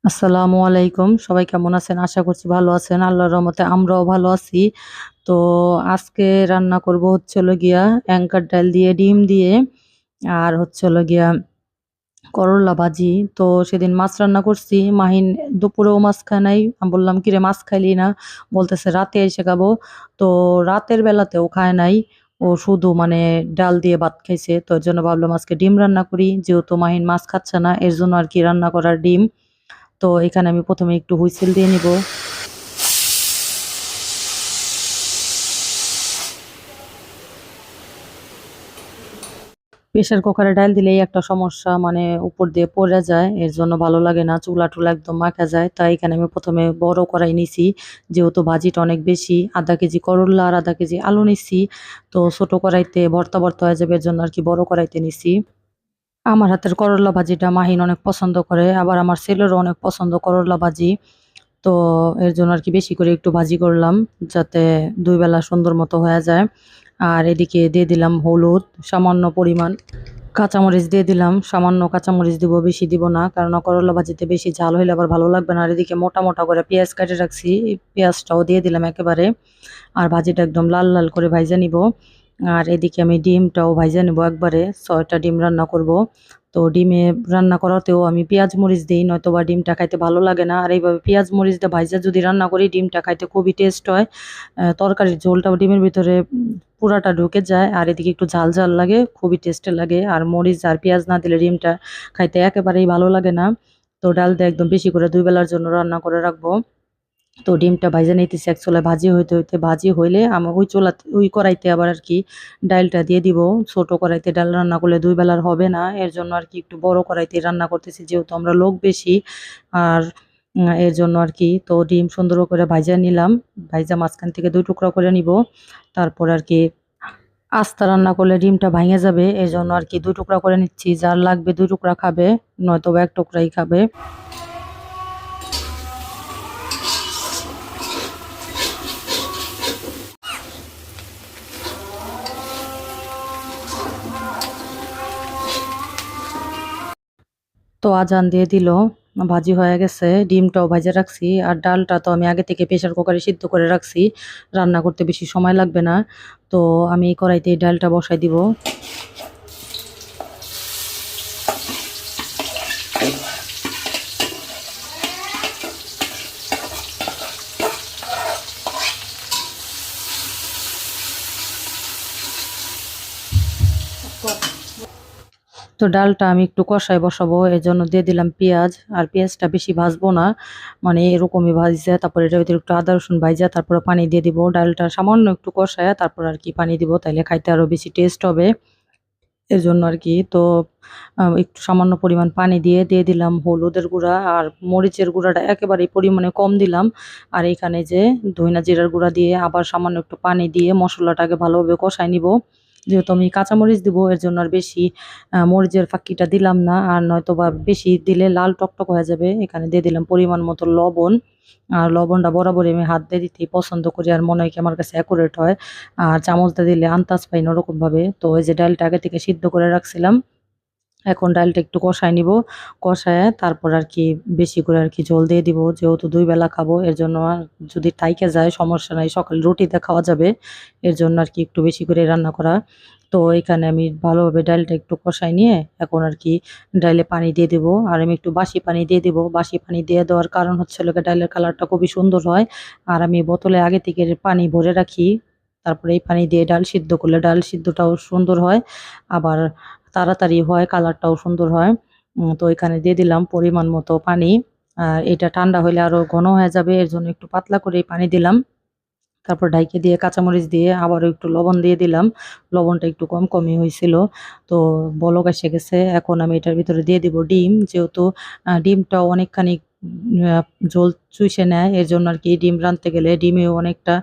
আসসালামু আলাইকুম। সবাই কেমন আছেন? আশা করছি ভালো আছেন। আল্লাহর রহমতে আমরাও ভালো আছি। তো আজকে রান্না করব হচ্ছে হলো গিয়া অ্যাঙ্কার ডাল দিয়ে, ডিম দিয়ে আর হচ্ছে হলো গিয়া করল্লা ভাজি। তো সেদিন মাছ রান্না করছি। মাহিন দুপুরেও মাছ খায় নাই। আমি বললাম, "কিরে মাছ খাইলি না?" বলতেছে, "রাতে এসে খাবো।" তো রাতের বেলাতেও খায় নাই। ও শুধু মানে ডাল দিয়ে ভাত খাইছে। তো এর জন্য ভাবলাম আজকে ডিম রান্না করি। যেহেতু মাহিন মাছ খাচ্ছে না, এর জন্য আরকি রান্না করার ডিম। তো এখানে আমি ১ম এ একটু হুইসেল দিয়ে নিব। প্রেশার কুকারে ডাইল দিলেই একটা সমস্যা, মানে উপর দিয়ে পইড়া যায়। এর জন্য ভালো লাগে না। চুলা-টুলা একদম মাখা যায়। তাই এখানে আমি ১ম এ বড় কড়াই নিছি। যেহেতু ভাজিটা অনেক বেশি, ০.৫ কেজি করল্লা আর ০.৫ কেজি আলু নিছি। তো ছোট কড়াইতে ভর্তা হয়ে যাবে, এর জন্য আরকি বড় কড়াইতে নিছি। আমার হাতের করল্লা ভাজিটা মাহিন অনেক পছন্দ করে। আবার আমার ছেলেরও অনেক পছন্দ করল্লা ভাজি। তো এর জন্য আরকি বেশি করে একটু ভাজি করলাম, যাতে ২ বেলা সুন্দর মতো হয়ে যায়। আর এদিকে দিয়ে দিলাম হলুদ সামান্য পরিমাণ। কাঁচামরিচ দিয়ে দিলাম। সামান্য কাঁচামরিচ দিব, বেশি দিব না। কেননা করলা ভাজিতে বেশি ঝাল হইলে আবার ভালো লাগবে না। আর এদিকে মোটা করে পেঁয়াজ কেটে রাখছি। পেঁয়াজটাও দিয়ে দিলাম একেবারে। আর ভাজিটা একদম লাল, লাল করে ভাইজা নিব। আর এদিকে আমি ডিমটাও ভাইজা নিব একবারে। ৬ টা ডিম রান্না করব। তো ডিমে রান্না করাতেও আমি পেঁয়াজ মরিচ দেই, নয়তোবা ডিমটা খাইতে ভালো লাগে না। আর এইভাবে পেঁয়াজ মরিচ দিয়ে ভাইজা যদি রান্না করি, ডিমটা খাইতে খুবই টেস্ট হয়। তরকারির ঝোলটাও ডিমের ভিতরে পুরাটা ঢুকে যায়। আর এদিকে একটু ঝাল, ঝাল লাগে, খুবই টেস্টি লাগে। আর মরিচ আর পেঁয়াজ না দিলে ডিমটা খাইতে একেবারেই ভালো লাগে না। তো ডাল দিয়ে একদম বেশি করে ২ বেলার জন্য রান্না করে রাখবো। তো ডিমটা ভাইজা নিতেছি এক চুলায়, ভাজি হইতে ভাজি হইলে ওই কড়াইতে আবার আরকি ডাইলটা দিয়ে দিব। ছোট কড়াইতে ডাল রান্না করলে ২ বেলার হবে না। এর জন্য আরকি একটু বড় কড়াইতে রান্না করতেছি, যেহেতু আমরা লোক বেশি। আর এর জন্য আরকি। তো ডিম সুন্দর করে ভাইজা নিলাম। ভাইজা মাঝখান থেকে ২ টুকরা করে নিব। তারপর আরকি আস্তা রান্না করলে ডিমটা ভাইঙে যাবে। এজন্য আরকি ২ টুকরা করে নিচ্ছি। যার লাগবে ২ টুকরা খাবে, নয়তোবা ১ টুকরাই খাবে। তো আজান দিয়ে দিল। ভাজি হয়ে গেছে। ডিমটাও ভাইজা রাখছি। আর ডালটা তো আমি আগে থেকে প্রেশার কুকারে সিদ্ধ করে রাখছি। রান্না করতে বেশি সময় লাগবে না। তো আমি এই কড়াইতেই ডালটা বসাই দিব। তো ডালটা আমি একটু কষায় বসাবো। এজন্য দিয়ে দিলাম পেঁয়াজ। আর পেঁয়াজটা বেশি ভাজবো না। মানে এরকমই ভাইজা, তারপরে এটার ভিতরে একটু আদা রসুন ভাইজা তারপরে পানি দিয়ে দিব। ডালটা সামান্য একটু কষায়া তারপর আরকি পানি দিব। তাইলে খাইতে আরো বেশি টেস্ট হবে। এজন্য আরকি। তো একটু সামান্য পরিমাণ পানি দিয়ে দিলাম হলুদের গুঁড়া আর মরিচের গুঁড়াটা একেবারেই পরিমাণে কম দিলাম। আর এখানে যে ধইনা জিরার গুঁড়া দিয়ে আবার সামান্য একটু পানি দিয়ে মসলাটাকে ভালোভাবে কষায় নিব। যেহেতু আমি কাঁচামরিচ দিব, এর জন্য আর বেশি মরিচের ফাঁকিটা দিলাম না। আর নয়তোবা বেশি দিলে লাল টকটক হয়ে যাবে। এখানে দিয়ে দিলাম পরিমাণ মতো লবণ। আর লবণটা বরাবরই আমি হাত দিয়ে দিতেই পছন্দ করি। আর মনে হয় কি আমার কাছে অ্যাকুরেট হয়। আর চামচ দিয়ে দিলে আন্দাজ পাই না ওরকমভাবে। তো ওই যে ডালটা আগে থেকে সিদ্ধ করে রাখছিলাম। এখন ডালটা একটু কষায় নিব। কষায়া তারপর আরকি বেশি করে আরকি ঝোল দিয়ে দিব। যেহেতু ২ বেলা খাবো, এর জন্য আর যদি থাইকা যায় সমস্যা নাই। সকালে রুটিতে খাওয়া যাবে। এর জন্য আরকি একটু বেশি করে রান্না করা। তো এখানে আমি ভালোভাবে ডালটা একটু কষায় নিয়ে এখন আরকি ডাইলে পানি দিয়ে দিব। আর আমি একটু বাসি পানি দিয়ে দিব। বাসি পানি দিয়ে দেওয়ার কারণ হচ্ছে হলো গিয়ে ডালের কালারটা খুবই সুন্দর হয়। আর আমি বোতলে আগে থেকে পানি ভরে রাখি। তারপরে এই পানি দিয়ে ডাল সিদ্ধ করলে ডাল সিদ্ধটাও সুন্দর হয়। আবার তাড়াতাড়ি হয়, কালারটাও সুন্দর হয়। তো এখানে দিয়ে দিলাম পরিমাণ মতো পানি। আর এটা ঠান্ডা হইলে আরো ঘন হয়ে যাবে। এর জন্য একটু পাতলা করেই পানি দিলাম। তারপর ঢাইকে দিয়ে কাঁচামরিচ দিয়ে আবারও একটু লবণ দিয়ে দিলাম। লবণটা একটু কমই হইছিল। তো বলক এসে গেছে। এখন আমি এটার ভিতরে দিয়ে দিব ডিম। যেহেতু ডিমটাও অনেকখানি আ ঝোল চুইসে নেয়। এরজন্য আরকি ডিম রাঁধতে গেলে ডিমেও অনেকটা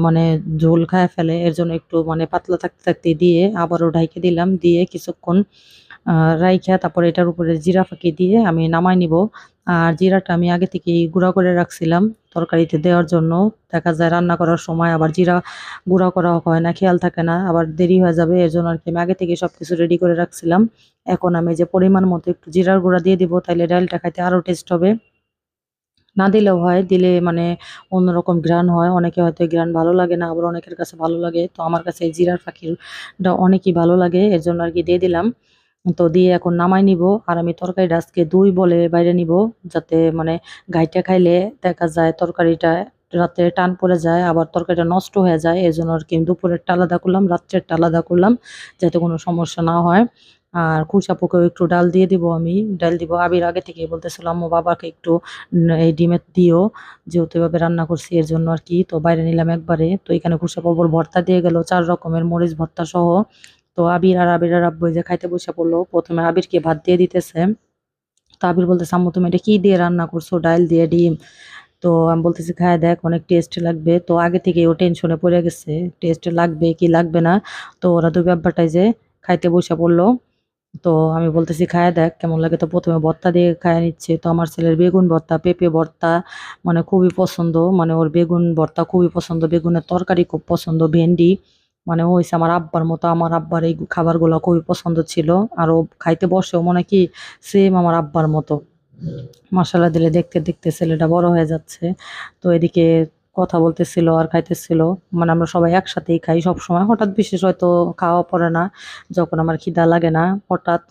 মানে ঝোল খাইয়া ফেলে। এর জন্য একটু মানে পাতলা থাকতে দিয়ে আবারও ঢাইকে দিলাম। দিয়ে কিছুক্ষণ আ রাইখা তারপরে এটার উপরে জিরা ফাঁকি দিয়ে আমি নামায় নিবো। আর জিরাটা আমি আগে থেকেই গুঁড়া করে রাখছিলাম তরকারিতে দেওয়ার জন্য। দেখা যায় রান্না করার সময় আবার জিরা গুঁড়া করা হয় না, খেয়াল থাকে না। আবার দেরি হয়ে যাবে। এজন্য আরকি আমি আগে থেকেই সবকিছু রেডি করে রাখছিলাম। এখন আমি যে পরিমাণ মতো একটু জিরার গুঁড়া দিয়ে দিব, তাইলে ডালটা খাইতে আরো টেস্ট হবে। না দিলেও হয়, দিলে মানে অন্যরকম ঘ্রাণ হয়। অনেকে হয়তো এই ঘ্রাণ ভালো লাগে না, আবার অনেকের কাছে ভালো লাগে। তো আমার কাছে এই জিরার পাখিটা অনেকই ভালো লাগে, এর জন্য আর কি দিয়ে দিলাম। তো দিয়ে এখন নামাই নিব, আর আমি তরকারিটা আজকে ২ বলে বাইরে নিব, যাতে মানে গাইটা খাইলে দেখা যায় তরকারিটা রাতে টান পড়ে যায়, আবার তরকারিটা নষ্ট হয়ে যায়। এজন্য আর কি দুপুরেরটা আলাদা করলাম, রাত্রেরটা আলাদা করলাম, যাতে কোনো সমস্যা না হয়। আর খুশাপুকেও একটু ডাল দিয়ে দিব আমি, ডাল দিব। আবির আগে থেকেই বলতেছিল আম্মু বাবাকে একটু এই ডিমের দিও, যেহেতু এভাবে রান্না করছি এর জন্য আর কি। তো বাইরে নিলাম একবারে। তো এখানে খুশাপু আবার ভর্তা দিয়ে গেল, ৪ রকমের মরিচ ভর্তা সহ। তো আবির আর আব্বু এই যে খাইতে বসে পড়লো। প্রথমে আবিরকে ভাত দিয়ে দিতেছে। তো আবির বলতেছে আম্মু তুমি এটা কি দিয়ে রান্না করছো? ডাল দিয়ে ডিম। তো আমি বলতেছি খায় দেখ, অনেক টেস্ট লাগবে। তো আগে থেকে ও টেনশনে পড়ে গেছে, টেস্ট লাগবে কি লাগবে না। তো ওরা দুই ব্যাপারটাই যে খাইতে বসে পড়লো। তো আমি বলতেছি খায়া দেখ কেমন লাগে। তো প্রথমে ভর্তা দিয়ে খায়া নিচ্ছে। তো আমার ছেলের বেগুন ভর্তা, পেঁপে ভর্তা মানে খুবই পছন্দ। মানে ওর বেগুন ভর্তা খুবই পছন্দ, বেগুনের তরকারি খুব পছন্দ, ভেন্ডি। মানে ও হইছে আমার আব্বার মতো, আমার আব্বার এই খাবারগুলো খুবই পছন্দ ছিল। আর ও খাইতে বসেও মনে কি সেম আমার আব্বার মতো। মশালা দিলে দেখতে দেখতে ছেলেটা বড় হয়ে যাচ্ছে। তো এদিকে কথা বলতেছিল আর খাইতেছিল। মানে আমরা সবাই একসাথেই খাই সবসময়। হঠাৎ বিশেষ হয়তো খাওয়া পড়ে না, যখন আমার খিদা লাগে না। হঠাৎ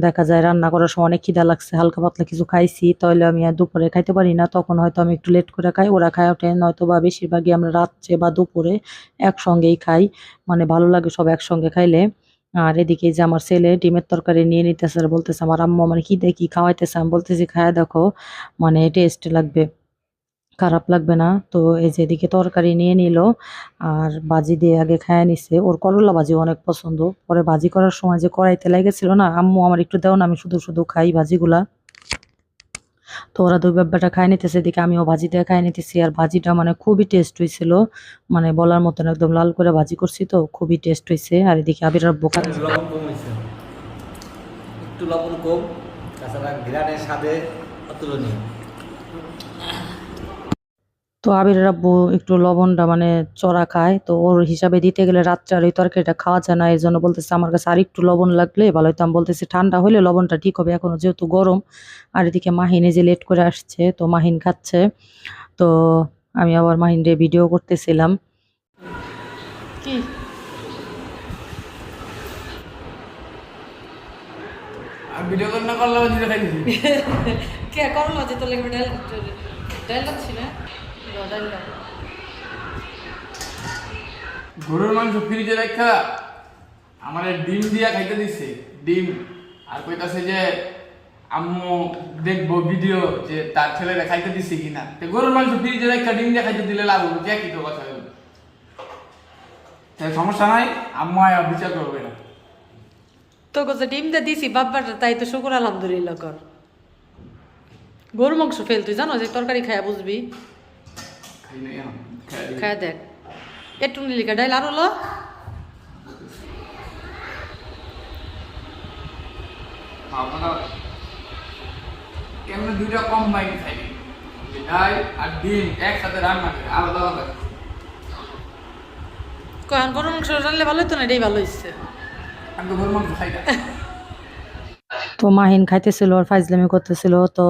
দেখা যায় রান্না করার সময় অনেক খিদা লাগছে, হালকা পাতলা কিছু খাইছি, তাহলে আমি আর দুপুরে খাইতে পারি না। তখন হয়তো আমি একটু লেট করে খাই, ওরা খায় ওঠে, নয়তো বা বেশিরভাগই আমরা রাত্রে বা দুপুরে একসঙ্গেই খাই। মানে ভালো লাগে সব একসঙ্গে খাইলে। আর এদিকে এই যে আমার ছেলে ডিমের তরকারি নিয়ে নিতেছে আর বলতেছে আমার আম্মু মানে কি দেখি খাওয়াইতেছে। আমি বলতেছি খায়া দেখো, মানে টেস্ট লাগবে, খারাপ লাগবে না। তো এই যে এদিকে তরকারি নিয়ে নিল, আর ভাজি দিয়ে আগে খায়া নিছে। ওর করলা ভাজি অনেক পছন্দ। পরে ভাজি করার সময় যে কড়াইতে লেগেছিল না, আম্মু আমার একটু দাও না, আমি শুধু শুধু খাই ভাজিগুলা। তো ওরা দুই বাব্বাটা খায় নিতেছে, এদিকে আমিও ভাজি দিয়ে খায় নিতেছি। আর ভাজিটা মানে খুবই টেস্ট হয়েছিল, মানে বলার মতন, একদম লাল করে ভাজি করছি, তো খুবই টেস্ট হয়েছে। আর এদিকে আবির আর বোকা লবণ কম হয়েছে, একটু লবণ কম, তাছাড়া ঘ্রাণের স্বাদে অতুলনীয়। তো আবিরের আব্বু একটু লবণটা মানে চড়া খায়, তো ওর হিসাবে দিতে গেলে রাত্রে আর ওই তরকারিটা খাওয়া যায় না। এর জন্য বলতেছে আমার কাছে আর একটু লবণ লাগলে ভালো হতো। আমি বলতেছি ঠান্ডা হলে লবণটা ঠিক হবে, এখনো যেহেতু গরম। আর এদিকে মাহিন এই যে লেট করে আসছে, তো মাহিন খাচ্ছে। তো আমি আবার মাহিনরে ভিডিও করতেছিলাম। কি আর ভিডিও কল না করলে জিরে খাই দিছি। কে করলো যে তোর লেগে ডাল ডাল লাগছি না, ডাল গরুর মাংস ফ্রিজে রাখা আমার ডিম দিয়া খাইতে দিছে, ডিম। আর কইতাছে যে আম্মু দেখবো ভিডিও যে তার ছেলেরা খাইতে দিছে কিনা। তো গরুর মাংস ফ্রিজে রাখা ডিম দিয়া খাইতে দিলে লাভ হবে, কি তো কথা হলো। তাই সমস্যা নাই, আম্মু আয়া বিচার করবে না। তো কাছে ডিম দিয়ে দিছি বাব্বাটা, তাই তো শুকুর আলহামদুলিল্লাহ কর। গরু মাংস ফেল, তুই জানো যে তরকারি খায়া বুঝবি। খাই নাই এখন, খাই দিই। খায়া দেখ একটু নিলিকা ডাইল আরো ল। আপনারা কেমন দুইটা কম্বাইন খাইবি, ডাল আর ডিম একসাথে রান্না করে আলাদা আলাদা। কখন গরু মাংস রানলে ভালো হতো না, এটাই ভালো হচ্ছে। আমি তো গরুর মাংস খাই না। তো মাহিন খাইতেছিল আর ফাইজলামি করতেছিল। তো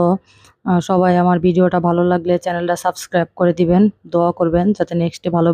সবাই আমার ভিডিওটা ভালো লাগলে চ্যানেলটা সাবস্ক্রাইব করে দিবেন, দোয়া করবেন যাতে নেক্সটে ভালো